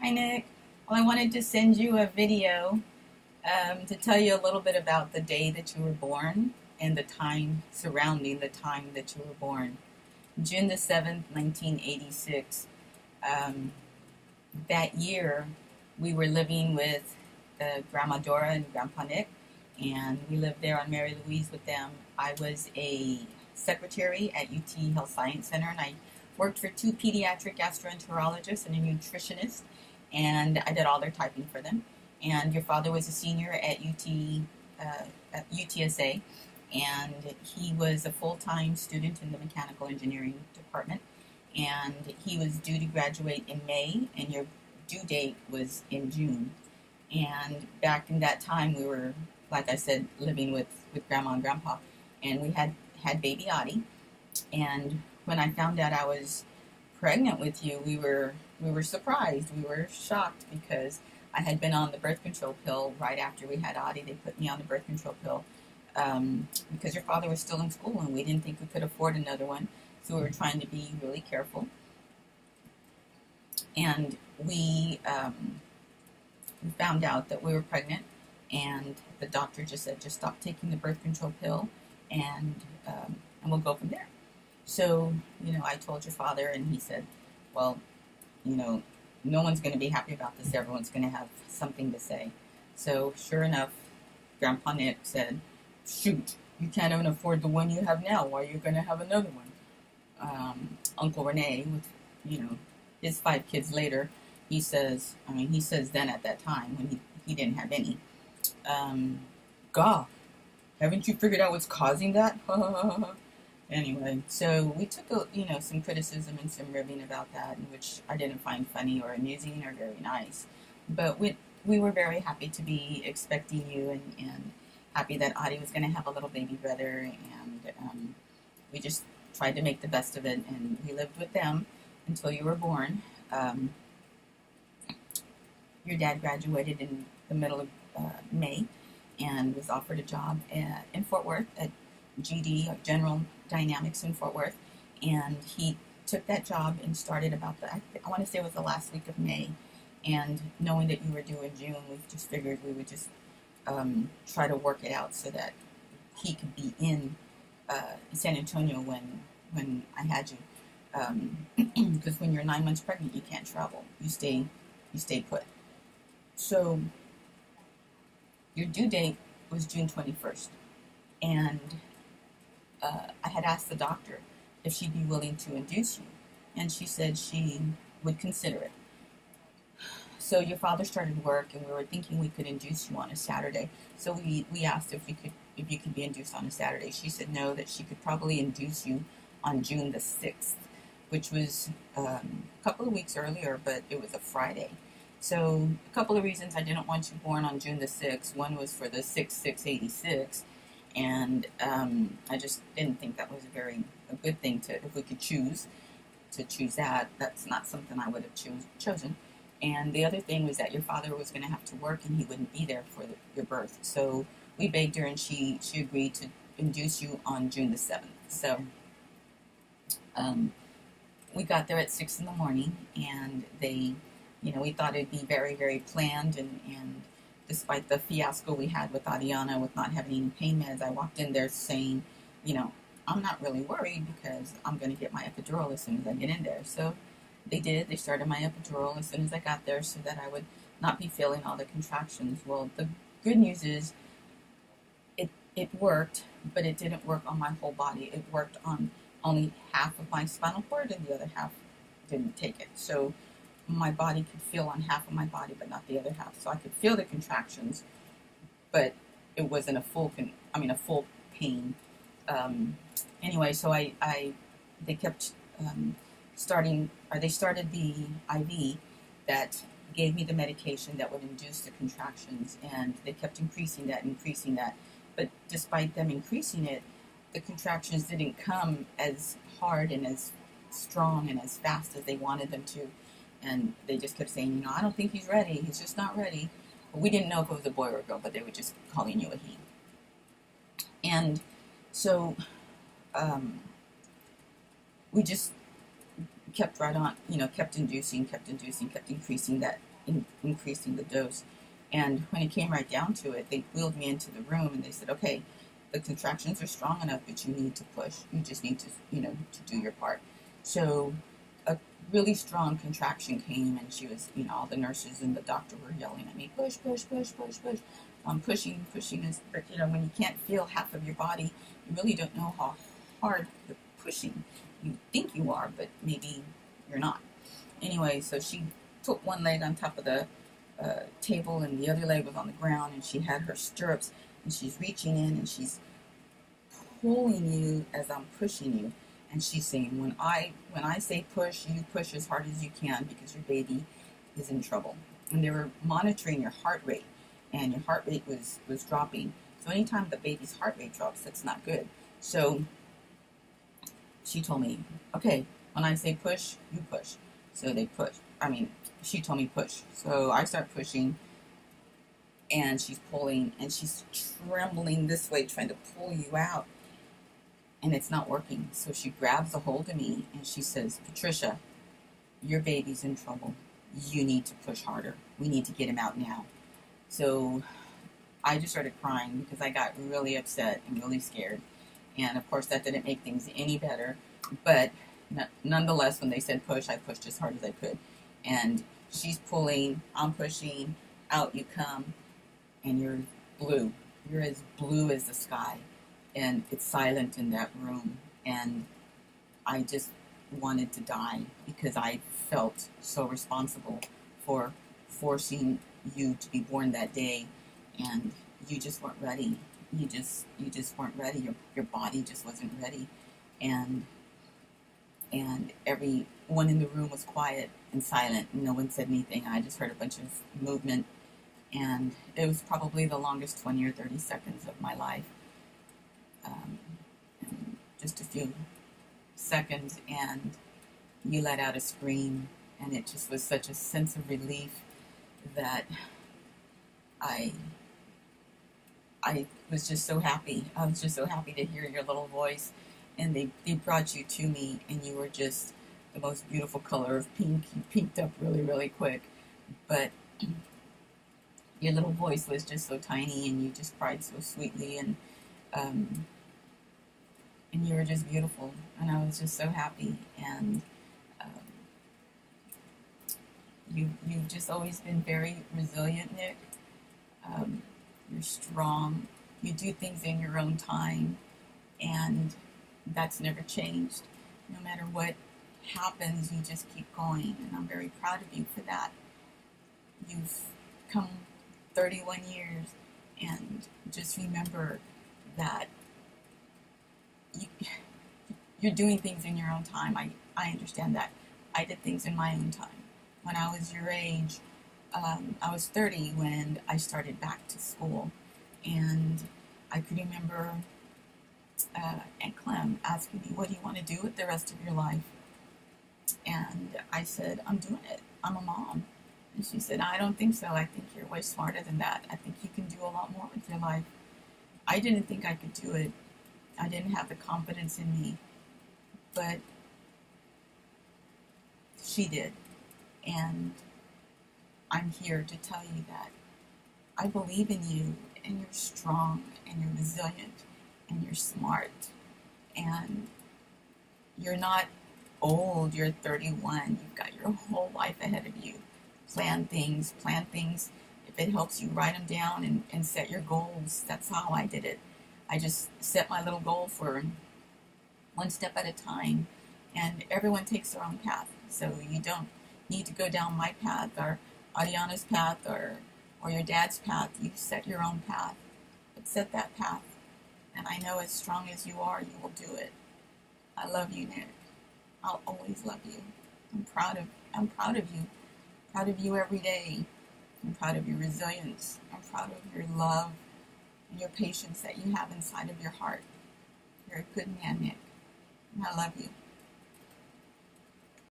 Hi, Nick. Well, I wanted to send you a video to tell you a little bit about the day that you were born and the time surrounding the time that you were born. June the 7th, 1986. Um, that year, we were living with Grandma Dora and Grandpa Nick, and we lived there on Mary Louise with them. I was a secretary at UT Health Science Center, and I worked for two pediatric gastroenterologists and a nutritionist, and I did all their typing for them. And your father was a senior at at UTSA, and he was a full-time student in the mechanical engineering department. And he was due to graduate in May, and your due date was in June. And back in that time, we were, like I said, living with Grandma and Grandpa, and we had baby Audie. And when I found out I was pregnant with you, we were surprised. We were shocked because I had been on the birth control pill right after we had Audie. They put me on the birth control pill because your father was still in school, and we didn't think we could afford another one. So we were trying to be really careful. And we found out that we were pregnant, and the doctor just said, just stop taking the birth control pill, and we'll go from there. So, I told your father, and he said, well, no one's going to be happy about this. Everyone's going to have something to say. So, sure enough, Grandpa Nick said, shoot, you can't even afford the one you have now. Why are you going to have another one? Uncle Rene, with, his 5 kids later, he says then at that time when he didn't have any, God, haven't you figured out what's causing that? Anyway, so we took some criticism and some ribbing about that, which I didn't find funny or amusing or very nice. But we were very happy to be expecting you, and happy that Audie was going to have a little baby brother, and we just tried to make the best of it, and we lived with them until you were born. Your dad graduated in the middle of May and was offered a job in Fort Worth at GD, General Dynamics in Fort Worth, and he took that job and started about I want to say it was the last week of May. And knowing that you were due in June, we just figured we would just try to work it out so that he could be in San Antonio when I had you. Because when you're 9 months pregnant, you can't travel. You stay put. So your due date was June 21st, and I had asked the doctor if she'd be willing to induce you, and she said she would consider it. So your father started work, and we were thinking we could induce you on a Saturday. So we asked if you could be induced on a Saturday. She said no, that she could probably induce you on June the 6th, which was a couple of weeks earlier, but it was a Friday. So a couple of reasons I didn't want you born on June the 6th. One was for the 6/6/86, and I just didn't think that was a good thing if we could choose that. That's not something I would have chosen. And the other thing was that your father was going to have to work, and he wouldn't be there for your birth. So we begged her, and she agreed to induce you on June the 7th. So we got there at 6 in the morning, and we thought it'd be very, very planned, and despite the fiasco we had with Adiana with not having any pain meds, I walked in there saying, I'm not really worried because I'm going to get my epidural as soon as I get in there. So they did. They started my epidural as soon as I got there so that I would not be feeling all the contractions. Well, the good news is it worked, but it didn't work on my whole body. It worked on only half of my spinal cord, and the other half didn't take it. So my body could feel on half of my body, but not the other half. So I could feel the contractions, but it wasn't a full pain. Anyway, so they kept they started the IV that gave me the medication that would induce the contractions, and they kept increasing that. But despite them increasing it, the contractions didn't come as hard and as strong and as fast as they wanted them to. And they just kept saying, I don't think he's ready. He's just not ready. But we didn't know if it was a boy or a girl, but they were just calling you a he. And so we just kept right on, kept increasing increasing the dose. And when it came right down to it, they wheeled me into the room and they said, okay, the contractions are strong enough, but you need to push. You just need to, to do your part. So a really strong contraction came, and she was, all the nurses and the doctor were yelling at me, push, push, push, push, push. Pushing is, but when you can't feel half of your body, you really don't know how hard you're pushing. You think you are, but maybe you're not. Anyway, so she put one leg on top of the table and the other leg was on the ground, and she had her stirrups, and she's reaching in and she's pulling you as I'm pushing you, and she's saying, when I say push, you push as hard as you can because your baby is in trouble. And they were monitoring your heart rate, and your heart rate was dropping. So anytime the baby's heart rate drops, that's not good. So she told me, okay, when I say push, you push. So they push. She told me push. So I start pushing, and she's pulling, and she's trembling this way, trying to pull you out. And it's not working. So she grabs a hold of me, and she says, Patricia, your baby's in trouble. You need to push harder. We need to get him out now. So I just started crying because I got really upset and really scared. And of course, that didn't make things any better. But nonetheless, when they said push, I pushed as hard as I could. And she's pulling, I'm pushing, out you come, and you're blue. You're as blue as the sky. And it's silent in that room. And I just wanted to die because I felt so responsible for forcing you to be born that day, and you just weren't ready. You just weren't ready. Your body just wasn't ready, and everyone in the room was quiet and silent. No one said anything. I just heard a bunch of movement, and it was probably the longest 20 or 30 seconds of my life. And just a few seconds, and you let out a scream, and it just was such a sense of relief that I was just so happy. I was just so happy to hear your little voice, and they brought you to me, and you were just the most beautiful color of pink. You pinked up really, really quick, but your little voice was just so tiny, and you just cried so sweetly, and you were just beautiful, and I was just so happy. And you've just always been very resilient, Nick. You're strong. You do things in your own time, and that's never changed. No matter what happens, you just keep going, and I'm very proud of you for that. You've come 31 years, and just remember that you're doing things in your own time. I understand that. I did things in my own time. When I was your age, I was 30 when I started back to school, and I could remember Aunt Clem asking me, what do you want to do with the rest of your life? And I said, I'm doing it. I'm a mom. And she said, I don't think so. I think you're way smarter than that. I think you can do a lot more with your life. I didn't think I could do it. I didn't have the confidence in me, but she did. And I'm here to tell you that I believe in you, and you're strong, and you're resilient, and you're smart, and you're not old. You're 31. You've got your whole life ahead of you. Plan things. If it helps you, write them down and set your goals. That's how I did it. I just set my little goal for one step at a time, and everyone takes their own path. So you don't need to go down my path or Adiana's path or your dad's path. You set your own path, but set that path. And I know as strong as you are, you will do it. I love you, Nick. I'll always love you. I'm proud of you. Proud of you every day. I'm proud of your resilience. I'm proud of your love and your patience that you have inside of your heart. You're a good man, Nick. And I love you.